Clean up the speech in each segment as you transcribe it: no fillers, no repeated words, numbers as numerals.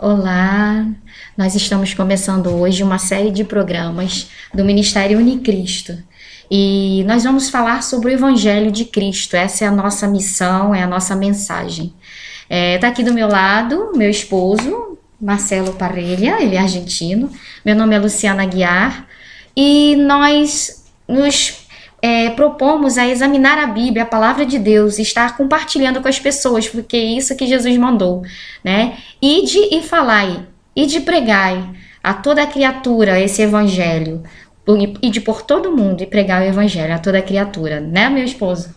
Olá, nós estamos começando hoje uma série de programas do Ministério Unicristo e nós vamos falar sobre o Evangelho de Cristo. Essa é a nossa missão, é a nossa mensagem. Tá aqui do meu lado meu esposo, Marcelo Parrelha, ele é argentino. Meu nome é Luciana Aguiar e nós nos propomos a examinar a Bíblia, a palavra de Deus, e estar compartilhando com as pessoas, porque é isso que Jesus mandou, né? Ide e falai, ide e pregai a toda criatura esse evangelho, ide por todo mundo e pregar o evangelho a toda criatura, né, meu esposo?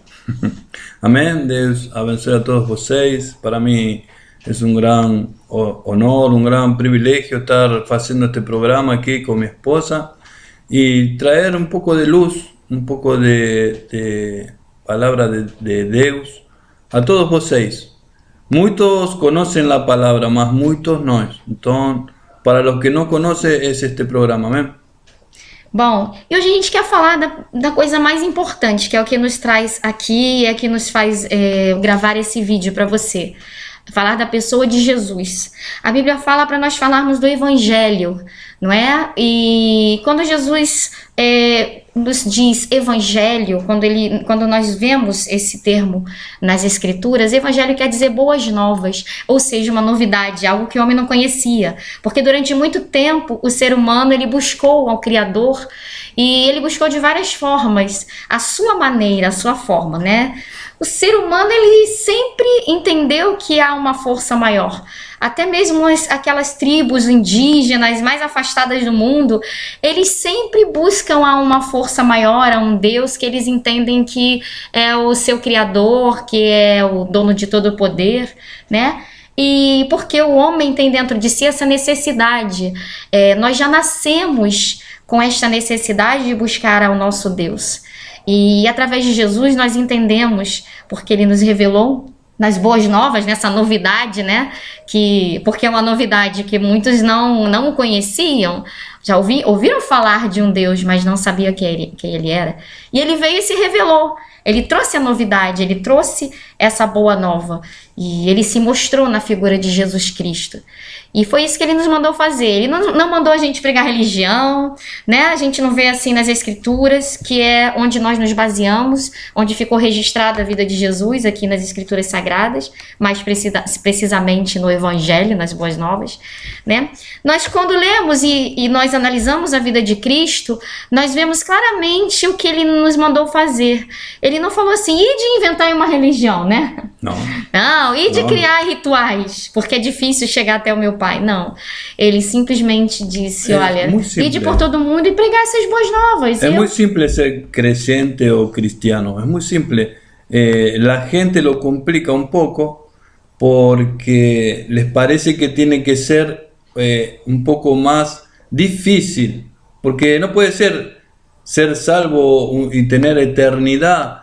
Amém. Deus abençoe a todos vocês. Para mim é um grande honor, um grande privilégio estar fazendo este programa aqui com minha esposa e trazer um pouco de luz, um pouco de palavra de Deus a todos vocês. Muitos conhecem a palavra, mas muitos não. Então, para os que não conhecem, é este programa, amém? Bom, e hoje a gente quer falar da coisa mais importante, que é o que nos traz aqui, é que nos faz gravar esse vídeo para você. Falar da pessoa de Jesus. A Bíblia fala para nós falarmos do Evangelho, não é? E quando Jesus nos diz Evangelho, quando nós vemos esse termo nas Escrituras, Evangelho quer dizer boas novas, ou seja, uma novidade, algo que o homem não conhecia. Porque durante muito tempo o ser humano ele buscou ao Criador e ele buscou de várias formas, a sua maneira, a sua forma, né? O ser humano ele sempre entendeu que há uma força maior. Até mesmo aquelas tribos indígenas mais afastadas do mundo, eles sempre buscam a uma força maior, a um Deus que eles entendem que é o seu Criador, que é o dono de todo o poder, né? E porque o homem tem dentro de si essa necessidade, nós já nascemos com esta necessidade de buscar ao nosso Deus. E através de Jesus nós entendemos, porque ele nos revelou nas boas novas, nessa novidade, né? Porque é uma novidade que muitos não conheciam, já ouviram falar de um Deus, mas não sabiam quem ele era. E ele veio e se revelou. Ele trouxe a novidade, ele trouxe essa boa nova. E ele se mostrou na figura de Jesus Cristo. E foi isso que ele nos mandou fazer. Ele não mandou a gente pregar religião, né? A gente não vê assim nas Escrituras, que é onde nós nos baseamos, onde ficou registrada a vida de Jesus, aqui nas Escrituras Sagradas, mais precisamente no Evangelho, nas Boas Novas, né? Nós, quando lemos e nós analisamos a vida de Cristo, nós vemos claramente o que ele nos mandou fazer. Ele não falou assim, ide inventar uma religião, né? Não, ide criar rituais, porque é difícil chegar até o meu Pai. Não, ele simplesmente disse, olha, ide por todo mundo e pregar essas boas novas. É muito simples ser creyente ou cristiano, é muito simples. La gente lo complica un poco porque les parece que tiene que ser un poco más difícil, porque no puede ser salvo y tener eternidad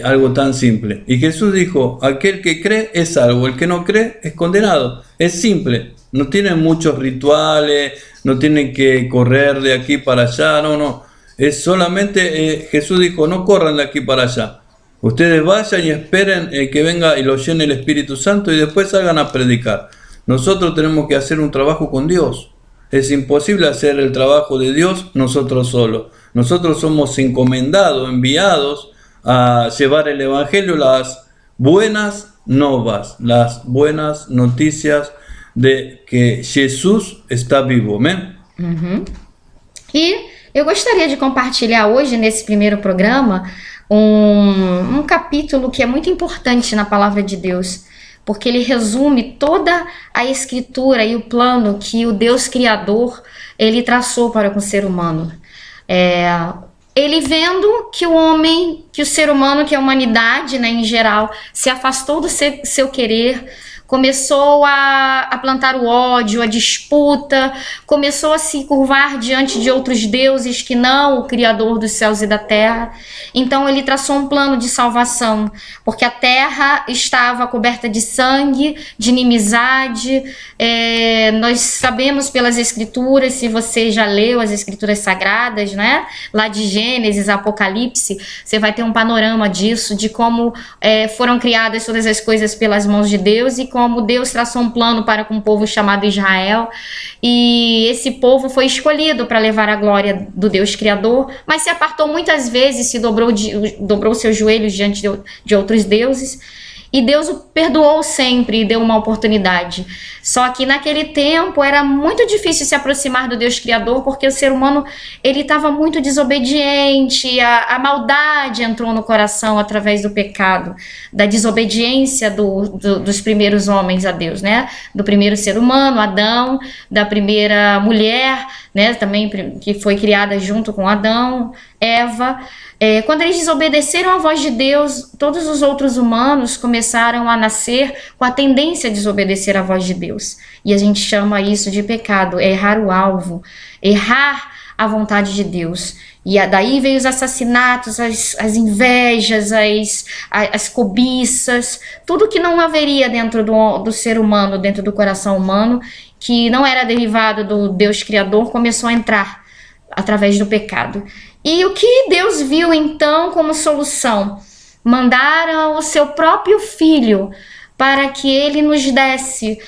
algo tan simple. Y Jesús dijo, aquel que cree es salvo, el que no cree es condenado. Es simple, no tiene muchos rituales, no tiene que correr de aquí para allá, no. Es solamente, Jesús dijo, no corran de aquí para allá. Ustedes vayan y esperen que venga y los llene el Espíritu Santo y después salgan a predicar. Nosotros tenemos que hacer un trabajo con Dios. Es imposible hacer el trabajo de Dios nosotros solos. Nosotros somos encomendados, enviados a llevar el Evangelio, las buenas novas, las buenas noticias de que Jesus está vivo, amém? E eu gostaria de compartilhar hoje, nesse primeiro programa, um capítulo que é muito importante na palavra de Deus, porque ele resume toda a escritura e o plano que o Deus Criador ele traçou para com o ser humano. Ele vendo que o homem, que o ser humano, que a humanidade, né, em geral, se afastou do seu querer, começou a plantar o ódio, a disputa, começou a se curvar diante de outros deuses que não o Criador dos céus e da terra. Então ele traçou um plano de salvação, porque a terra estava coberta de sangue, de inimizade. Nós sabemos pelas escrituras, se você já leu as escrituras sagradas, né? Lá de Gênesis, Apocalipse, você vai ter um panorama disso, de como foram criadas todas as coisas pelas mãos de Deus e como Deus traçou um plano para com um povo chamado Israel, e esse povo foi escolhido para levar a glória do Deus Criador, mas se apartou muitas vezes, se dobrou seus joelhos diante de outros deuses, e Deus o perdoou sempre e deu uma oportunidade. Só que naquele tempo era muito difícil se aproximar do Deus Criador, porque o ser humano ele estava muito desobediente, a maldade entrou no coração através do pecado, da desobediência dos primeiros homens a Deus, né? Do primeiro ser humano, Adão, da primeira mulher, né? Também que foi criada junto com Adão, Eva. Quando eles desobedeceram à voz de Deus, todos os outros humanos começaram a nascer com a tendência a desobedecer à voz de Deus. E a gente chama isso de pecado, errar o alvo, errar a vontade de Deus. E daí veio os assassinatos, as invejas, as cobiças, tudo que não haveria dentro do ser humano, dentro do coração humano, que não era derivado do Deus Criador, começou a entrar através do pecado. E o que Deus viu então como solução? Mandaram o seu próprio filho para que ele nos desse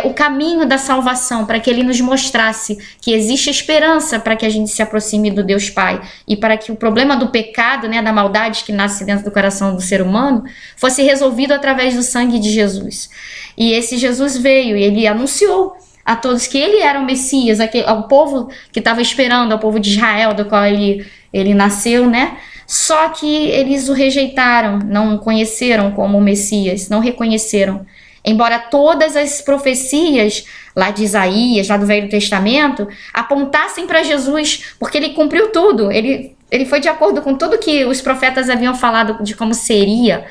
o caminho da salvação, para que ele nos mostrasse que existe esperança para que a gente se aproxime do Deus Pai e para que o problema do pecado, né, da maldade que nasce dentro do coração do ser humano, fosse resolvido através do sangue de Jesus. E esse Jesus veio e ele anunciou a todos que ele era o Messias, ao povo que estava esperando, ao povo de Israel, do qual ele nasceu, né? Só que eles o rejeitaram, não o conheceram como o Messias, não reconheceram. Embora todas as profecias lá de Isaías, lá do Velho Testamento, apontassem para Jesus, porque ele cumpriu tudo. Ele foi de acordo com tudo que os profetas haviam falado de como seria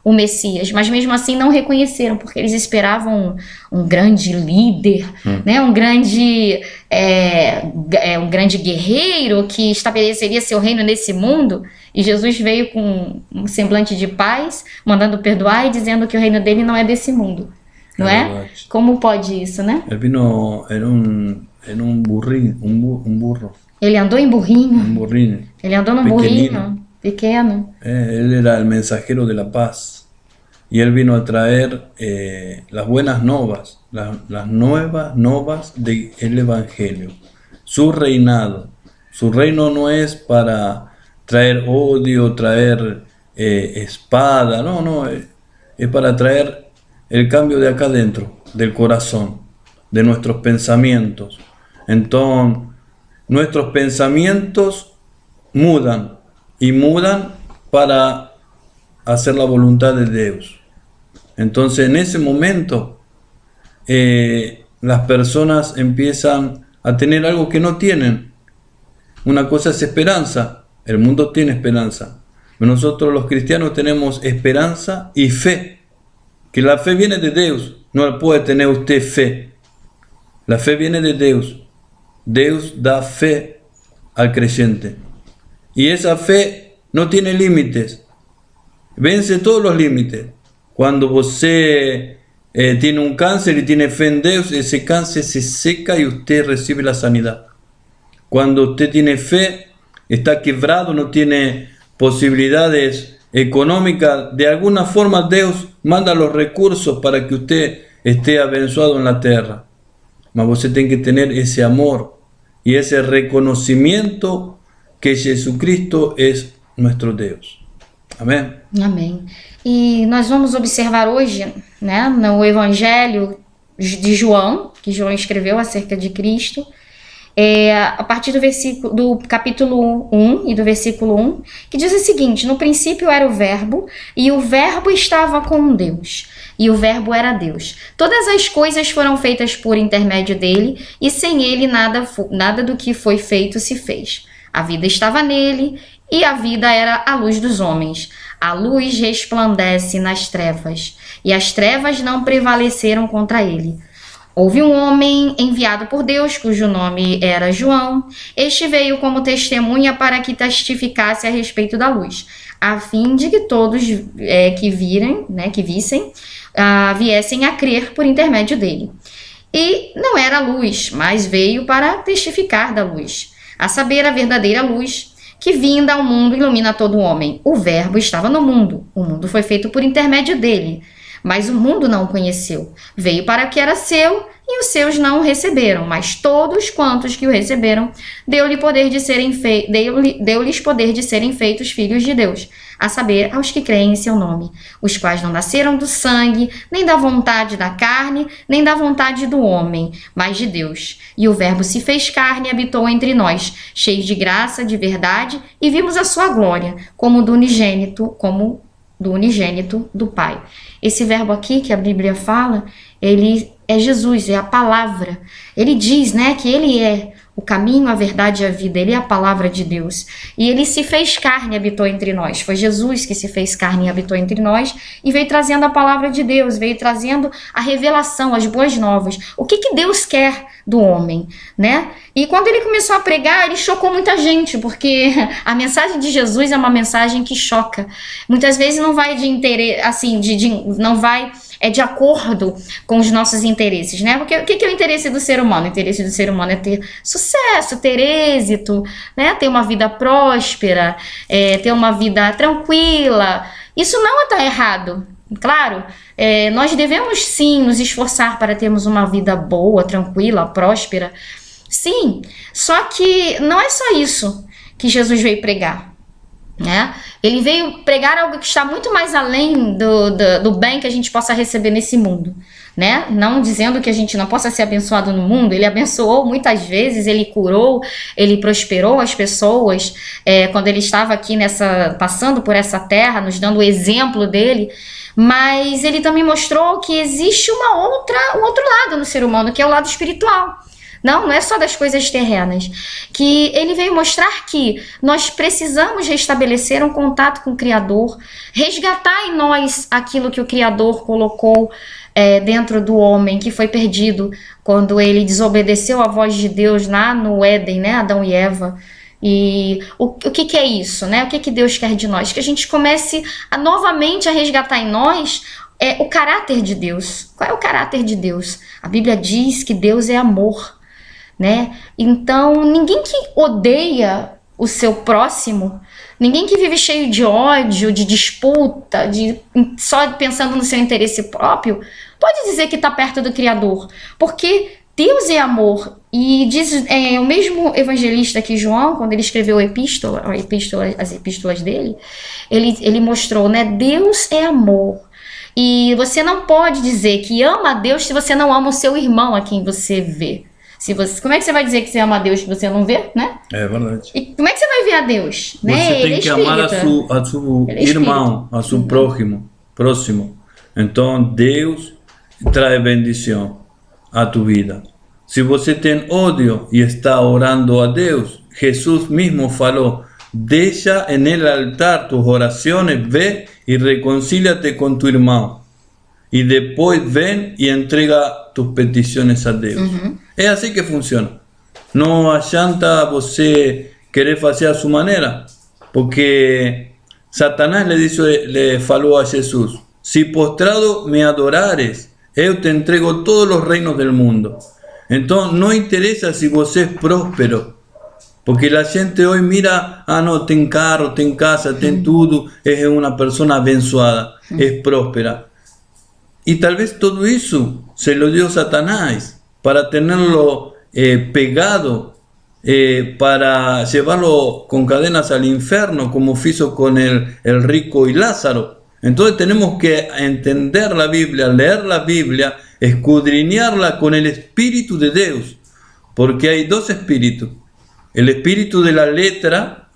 o Messias, mas mesmo assim não reconheceram, porque eles esperavam um grande líder, né? um grande guerreiro que estabeleceria seu reino nesse mundo, e Jesus veio com um semblante de paz, mandando perdoar e dizendo que o reino dele não é desse mundo, não é? Como pode isso, né? Ele vino, era um burrinho, um burro. Ele andou em burrinho. Um burrinho. Ele andou num burrinho pequeno. Él era el mensajero de la paz y él vino a traer las buenas novas, las nuevas novas del Evangelio, su reinado. Su reino no es para traer odio, traer espada, no, es para traer el cambio de acá dentro, del corazón, de nuestros pensamientos. Entonces, nuestros pensamientos mudan y mudan para hacer la voluntad de Dios. Entonces en ese momento las personas empiezan a tener algo que no tienen. Una cosa es esperanza, el mundo tiene esperanza. Nosotros los cristianos tenemos esperanza y fe, que la fe viene de Dios, no puede tener usted fe. La fe viene de Dios. Dios da fe al creyente. Y esa fe no tiene límites. Vence todos los límites. Cuando usted tiene un cáncer y tiene fe en Dios, ese cáncer se seca y usted recibe la sanidad. Cuando usted tiene fe, está quebrado, no tiene posibilidades económicas, de alguna forma Dios manda los recursos para que usted esté abençoado en la tierra. Mas usted tiene que tener ese amor y ese reconocimiento que Jesucristo es nuestro Deus. Amém? Amém. E nós vamos observar hoje, né, no Evangelho de João, que João escreveu acerca de Cristo, a partir do capítulo 1 e do versículo 1, que diz o seguinte: no princípio era o Verbo, e o Verbo estava com Deus, e o Verbo era Deus. Todas as coisas foram feitas por intermédio dele, e sem ele nada do que foi feito se fez. A vida estava nele, e a vida era a luz dos homens. A luz resplandece nas trevas, e as trevas não prevaleceram contra ele. Houve um homem enviado por Deus, cujo nome era João. Este veio como testemunha para que testificasse a respeito da luz, a fim de que todos que vissem, viessem a crer por intermédio dele. E não era luz, mas veio para testificar da luz, a saber, a verdadeira luz, que vinda ao mundo ilumina todo homem. O Verbo estava no mundo, o mundo foi feito por intermédio dele, mas o mundo não o conheceu. Veio para o que era seu, e os seus não o receberam, mas todos quantos que o receberam, deu-lhes poder de serem feitos filhos de Deus, a saber, aos que creem em seu nome, os quais não nasceram do sangue, nem da vontade da carne, nem da vontade do homem, mas de Deus. E o Verbo se fez carne e habitou entre nós, cheio de graça, de verdade, e vimos a sua glória, como do unigênito do Pai. Esse verbo aqui que a Bíblia fala, ele é Jesus, é a palavra. Ele diz, né, que ele é o caminho, a verdade e a vida. Ele é a palavra de Deus. E ele se fez carne e habitou entre nós. Foi Jesus que se fez carne e habitou entre nós e veio trazendo a palavra de Deus, veio trazendo a revelação, as boas novas. O que Deus quer do homem, né? E quando ele começou a pregar, ele chocou muita gente, porque a mensagem de Jesus é uma mensagem que choca. Muitas vezes não vai de interesse, assim, não vai de acordo com os nossos interesses, né? Porque o que é o interesse do ser humano? O interesse do ser humano é ter sucesso, ter êxito, né? Ter uma vida próspera, ter uma vida tranquila. Isso não está errado. Claro, nós devemos sim nos esforçar para termos uma vida boa, tranquila, próspera. Sim, só que não é só isso que Jesus veio pregar. Né? Ele veio pregar algo que está muito mais além do bem que a gente possa receber nesse mundo, né? Não dizendo que a gente não possa ser abençoado no mundo. Ele abençoou muitas vezes, ele curou, ele prosperou as pessoas quando ele estava aqui passando por essa terra, nos dando o exemplo dele. Mas ele também mostrou que existe um outro lado no ser humano, que é o lado espiritual. Não é só das coisas terrenas, que ele veio mostrar que nós precisamos restabelecer um contato com o Criador, resgatar em nós aquilo que o Criador colocou dentro do homem, que foi perdido quando ele desobedeceu à voz de Deus lá no Éden, né, Adão e Eva. E o que é isso, né? O que Deus quer de nós? Que a gente comece novamente a resgatar em nós o caráter de Deus. Qual é o caráter de Deus? A Bíblia diz que Deus é amor. Né? Então, ninguém que odeia o seu próximo, ninguém que vive cheio de ódio, de disputa, só pensando no seu interesse próprio, pode dizer que está perto do Criador, porque Deus é amor. E diz o mesmo evangelista aqui, João, quando ele escreveu as epístolas dele, ele mostrou, né? Deus é amor. E você não pode dizer que ama a Deus se você não ama o seu irmão a quem você vê. Como é que você vai dizer que você ama a Deus que você não vê, né? É verdade. E como é que você vai ver a Deus? Você né? tem que amar a seu irmão, a seu próximo. Então, Deus traz bendição à tua vida. Se você tem ódio e está orando a Deus, Jesus mesmo falou, deixa en el altar tus oraciones, ve y reconcíliate con tu irmão. E depois vem e entrega tus petições a Deus. Uhum. É assim que funciona. Não adianta você querer fazer a sua maneira, porque Satanás le falou a Jesus, se postrado me adorares, eu te entrego todos os reinos del mundo. Então não interessa se você é próspero, porque a gente hoje mira, não, tem carro, tem casa, tem tudo, é uma pessoa abençoada, é próspera. Y tal vez todo eso se lo dio Satanás para tenerlo pegado, para llevarlo con cadenas al infierno, como hizo con el rico y Lázaro. Entonces tenemos que entender la Biblia, leer la Biblia, escudriñarla con el Espíritu de Dios, porque hay dos espíritus. El espíritu de la letra,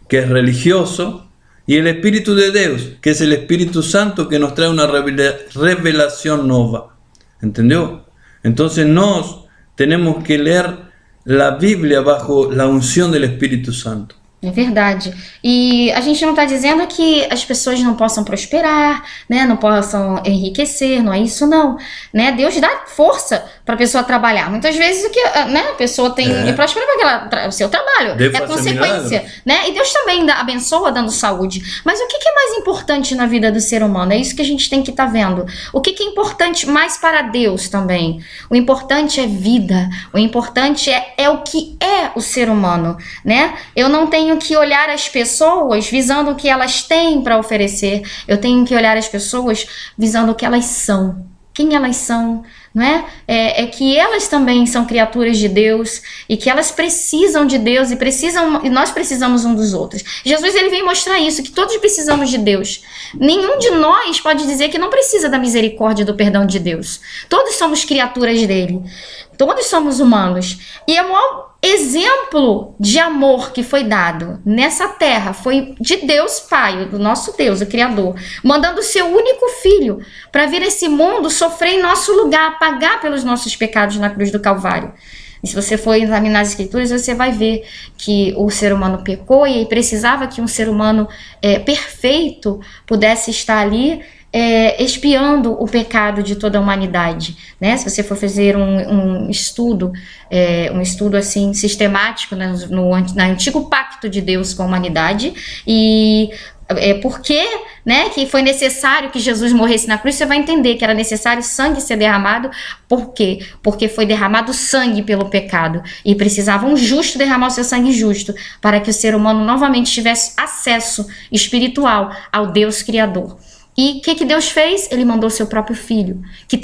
que es religioso, y el Espíritu de Dios, que es el Espíritu Santo, que nos trae una revelación nueva. ¿Entendió? Entonces nos tenemos que leer la Bíblia bajo la unção do Espírito Santo. É verdade. E a gente não está dizendo que as pessoas não possam prosperar, né? Não possam enriquecer, não é isso não. Né? Deus dá força para a pessoa trabalhar. Muitas vezes o que, né, a pessoa tem e prospera para o seu trabalho. Deus é faz consequência, milagres. né? E Deus também abençoa dando saúde. Mas o que é mais importante na vida do ser humano? É isso que a gente tem que estar vendo. O que é importante mais para Deus também? O importante é vida. O importante é o que é o ser humano, né? Eu não tenho que olhar as pessoas visando o que elas têm para oferecer. Eu tenho que olhar as pessoas visando o que elas são. Quem elas são, não é? É que elas também são criaturas de Deus e que elas precisam de Deus e nós precisamos um dos outros. Jesus, ele vem mostrar isso, que todos precisamos de Deus. Nenhum de nós pode dizer que não precisa da misericórdia e do perdão de Deus. Todos somos criaturas dele. Todos somos humanos. E o maior exemplo de amor que foi dado nessa terra foi de Deus Pai, do nosso Deus, o Criador, mandando o seu único filho para vir esse mundo sofrer em nosso lugar, pagar pelos nossos pecados na cruz do Calvário. E se você for examinar as Escrituras, você vai ver que o ser humano pecou e precisava que um ser humano perfeito pudesse estar ali expiando o pecado de toda a humanidade, né? Se você for fazer um estudo assim sistemático, né, no antigo pacto de Deus com a humanidade e por que, né, que foi necessário que Jesus morresse na cruz, você vai entender que era necessário sangue ser derramado. Por quê? Porque foi derramado sangue pelo pecado e precisava um justo derramar o seu sangue justo para que o ser humano novamente tivesse acesso espiritual ao Deus Criador. E o que Deus fez? Ele mandou seu próprio filho, que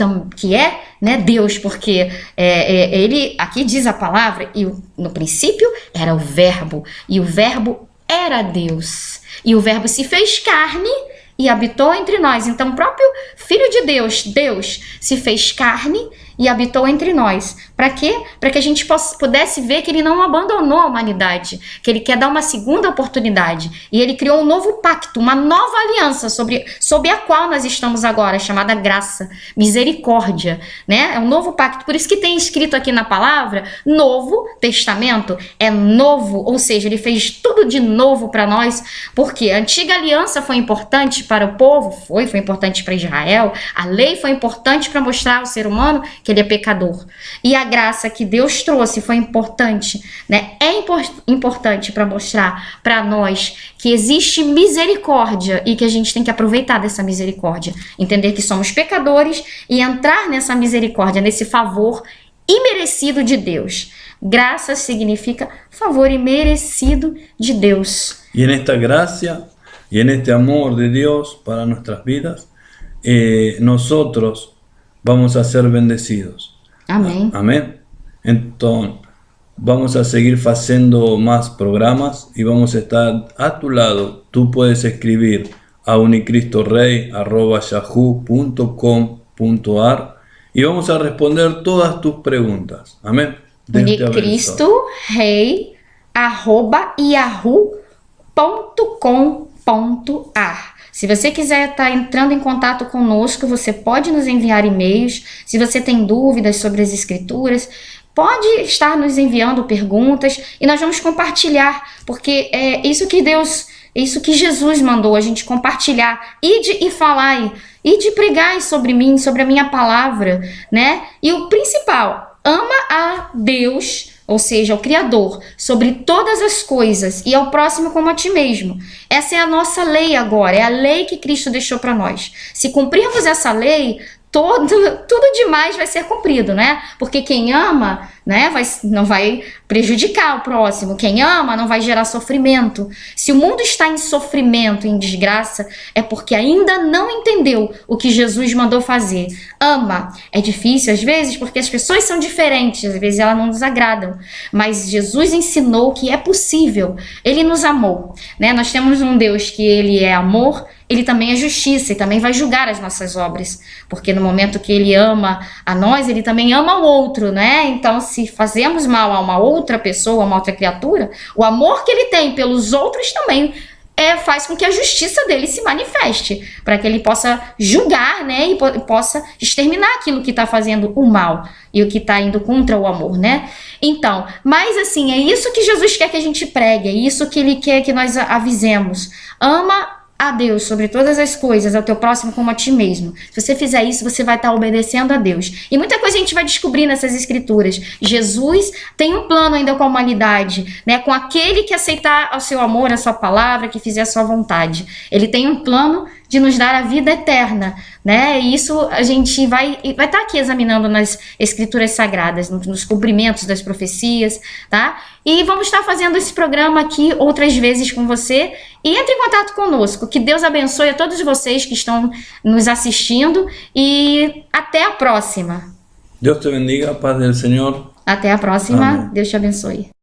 é, né, Deus, porque ele, aqui diz a palavra, e no princípio era o verbo, e o verbo era Deus, e o verbo se fez carne e habitou entre nós. Então o próprio Filho de Deus, Deus, se fez carne e habitou entre nós. Para quê? Para que a gente pudesse ver que ele não abandonou a humanidade, que ele quer dar uma segunda oportunidade. E ele criou um novo pacto, uma nova aliança sob a qual nós estamos agora, chamada graça, misericórdia, né? É um novo pacto. Por isso que tem escrito aqui na palavra, Novo Testamento, é novo, ou seja, ele fez tudo de novo para nós, porque a antiga aliança foi importante para o povo, foi importante para Israel, a lei foi importante para mostrar ao ser humano que ele é pecador. E a graça que Deus trouxe foi importante, né? Importante para mostrar para nós que existe misericórdia e que a gente tem que aproveitar dessa misericórdia. Entender que somos pecadores e entrar nessa misericórdia, nesse favor imerecido de Deus. Graça significa favor imerecido de Deus. Y en esta gracia y en este amor de Dios para nuestras vidas, nosotros vamos a ser bendecidos. Amém. Amén. Entonces, vamos a seguir haciendo más programas y vamos a estar a tu lado. Tú puedes escribir a unicristορey@yahoo.com.ar y vamos a responder todas tus preguntas. Amén. unicristo@yahoo.com.ar. Se você quiser estar entrando em contato conosco, você pode nos enviar e-mails. Se você tem dúvidas sobre as escrituras, pode estar nos enviando perguntas e nós vamos compartilhar, porque é isso que Jesus mandou a gente compartilhar, e falar, e de pregar sobre mim, sobre a minha palavra, né? E o principal, ama a Deus, ou seja, o Criador, sobre todas as coisas e ao próximo como a ti mesmo. Essa é a nossa lei agora, é a lei que Cristo deixou para nós. Se cumprirmos essa lei, tudo demais vai ser cumprido, né? Porque quem ama, né, não vai prejudicar o próximo. Quem ama não vai gerar sofrimento. Se o mundo está em sofrimento, em desgraça, é porque ainda não entendeu o que Jesus mandou fazer. Ama. É difícil às vezes porque as pessoas são diferentes, às vezes elas não nos agradam. Mas Jesus ensinou que é possível. Ele nos amou, né? Nós temos um Deus que ele é amor, ele também é justiça e também vai julgar as nossas obras, porque no momento que ele ama a nós, ele também ama o outro, né? Então, se fazemos mal a uma outra pessoa, a uma outra criatura, o amor que ele tem pelos outros também faz com que a justiça dele se manifeste, para que ele possa julgar, né? E possa exterminar aquilo que está fazendo o mal e o que está indo contra o amor, né? Então, mas assim, é isso que Jesus quer que a gente pregue, é isso que ele quer que nós avisemos. Ama a Deus sobre todas as coisas, ao teu próximo como a ti mesmo. Se você fizer isso, você vai estar obedecendo a Deus. E muita coisa a gente vai descobrir nessas escrituras. Jesus tem um plano ainda com a humanidade, né? Com aquele que aceitar o seu amor, a sua palavra, que fizer a sua vontade. Ele tem um plano de nos dar a vida eterna, né? E isso a gente vai estar aqui examinando nas escrituras sagradas, nos cumprimentos das profecias, tá? E vamos estar fazendo esse programa aqui outras vezes com você. E entre em contato conosco. Que Deus abençoe a todos vocês que estão nos assistindo. E até a próxima. Deus te bendiga, paz del Señor. Até a próxima. Amém. Deus te abençoe.